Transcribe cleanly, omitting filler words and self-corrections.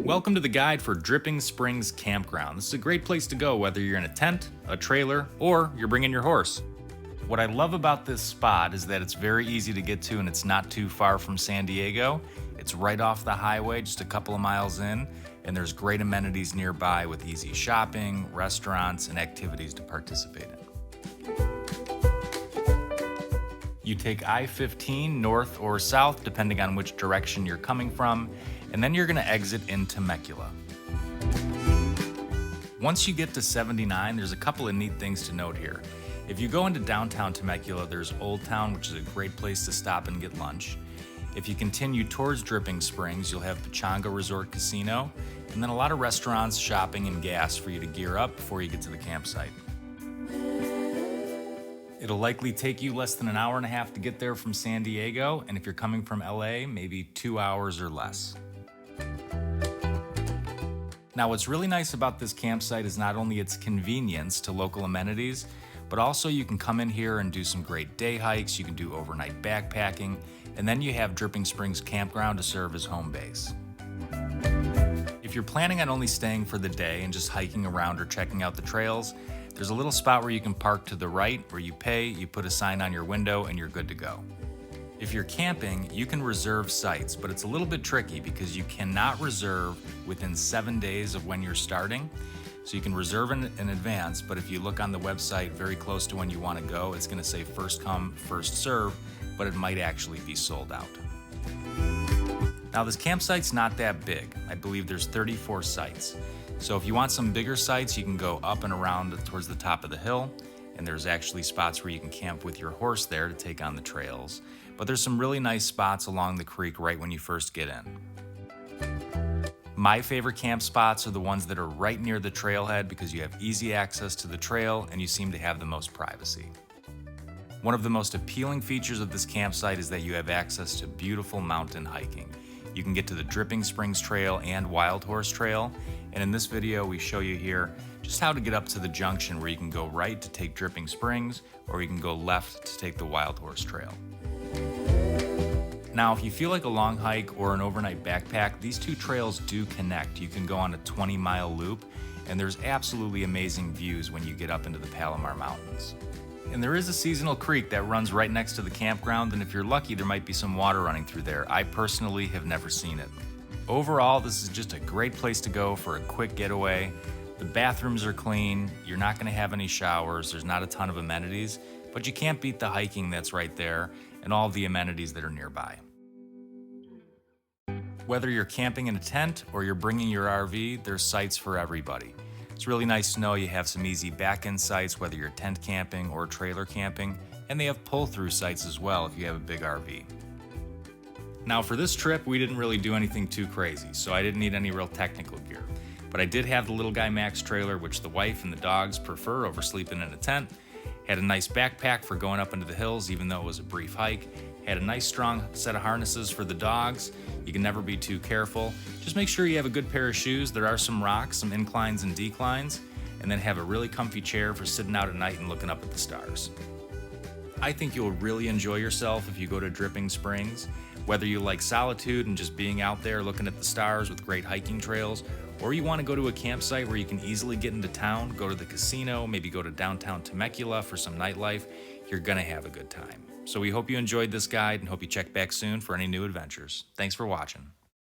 Welcome to the guide for Dripping Springs Campground. This is a great place to go whether you're in a tent, a trailer, or you're bringing your horse. What I love about this spot is that it's very easy to get to and it's not too far from San Diego. It's right off the highway, just a couple of miles in, and there's great amenities nearby with easy shopping, restaurants, and activities to participate in. You take I-15 north or south, depending on which direction you're coming from, and then you're gonna exit in Temecula. Once you get to 79, there's a couple of neat things to note here. If you go into downtown Temecula, there's Old Town, which is a great place to stop and get lunch. If you continue towards Dripping Springs, you'll have Pechanga Resort Casino, and then a lot of restaurants, shopping, and gas for you to gear up before you get to the campsite. It'll likely take you less than an hour and a half to get there from San Diego, and if you're coming from LA, maybe 2 hours or less. Now, what's really nice about this campsite is not only its convenience to local amenities, but also you can come in here and do some great day hikes, you can do overnight backpacking, and then you have Dripping Springs Campground to serve as home base. If you're planning on only staying for the day and just hiking around or checking out the trails, there's a little spot where you can park to the right where you pay, you put a sign on your window, and you're good to go. If you're camping, you can reserve sites, but it's a little bit tricky because you cannot reserve within 7 days of when you're starting. So you can reserve in advance, but if you look on the website very close to when you want to go, it's going to say first come, first serve, but it might actually be sold out. Now, this campsite's not that big. I believe there's 34 sites. So if you want some bigger sites, you can go up and around towards the top of the hill, and there's actually spots where you can camp with your horse there to take on the trails. But there's some really nice spots along the creek right when you first get in. My favorite camp spots are the ones that are right near the trailhead because you have easy access to the trail and you seem to have the most privacy. One of the most appealing features of this campsite is that you have access to beautiful mountain hiking. You can get to the Dripping Springs Trail and Wild Horse Trail, and in this video we show you here just how to get up to the junction where you can go right to take Dripping Springs or you can go left to take the Wild Horse Trail. Now, if you feel like a long hike or an overnight backpack, these two trails do connect. You can go on a 20-mile loop, and there's absolutely amazing views when you get up into the Palomar Mountains. And there is a seasonal creek that runs right next to the campground, and if you're lucky, there might be some water running through there. I personally have never seen it. Overall, this is just a great place to go for a quick getaway. The bathrooms are clean, you're not going to have any showers, there's not a ton of amenities, but you can't beat the hiking that's right there and all of the amenities that are nearby. Whether you're camping in a tent or you're bringing your RV, there's sites for everybody. It's really nice to know you have some easy back-end sites, whether you're tent camping or trailer camping, and they have pull-through sites as well if you have a big RV. Now, for this trip, we didn't really do anything too crazy, so I didn't need any real technical gear. But I did have the Little Guy Max trailer, which the wife and the dogs prefer over sleeping in a tent. Had a nice backpack for going up into the hills, even though it was a brief hike. Had a nice strong set of harnesses for the dogs. You can never be too careful. Just make sure you have a good pair of shoes. There are some rocks, some inclines and declines, and then have a really comfy chair for sitting out at night and looking up at the stars. I think you'll really enjoy yourself if you go to Dripping Springs. Whether you like solitude and just being out there looking at the stars with great hiking trails, or you want to go to a campsite where you can easily get into town, go to the casino, maybe go to downtown Temecula for some nightlife, you're gonna have a good time. So we hope you enjoyed this guide and hope you check back soon for any new adventures. Thanks for watching.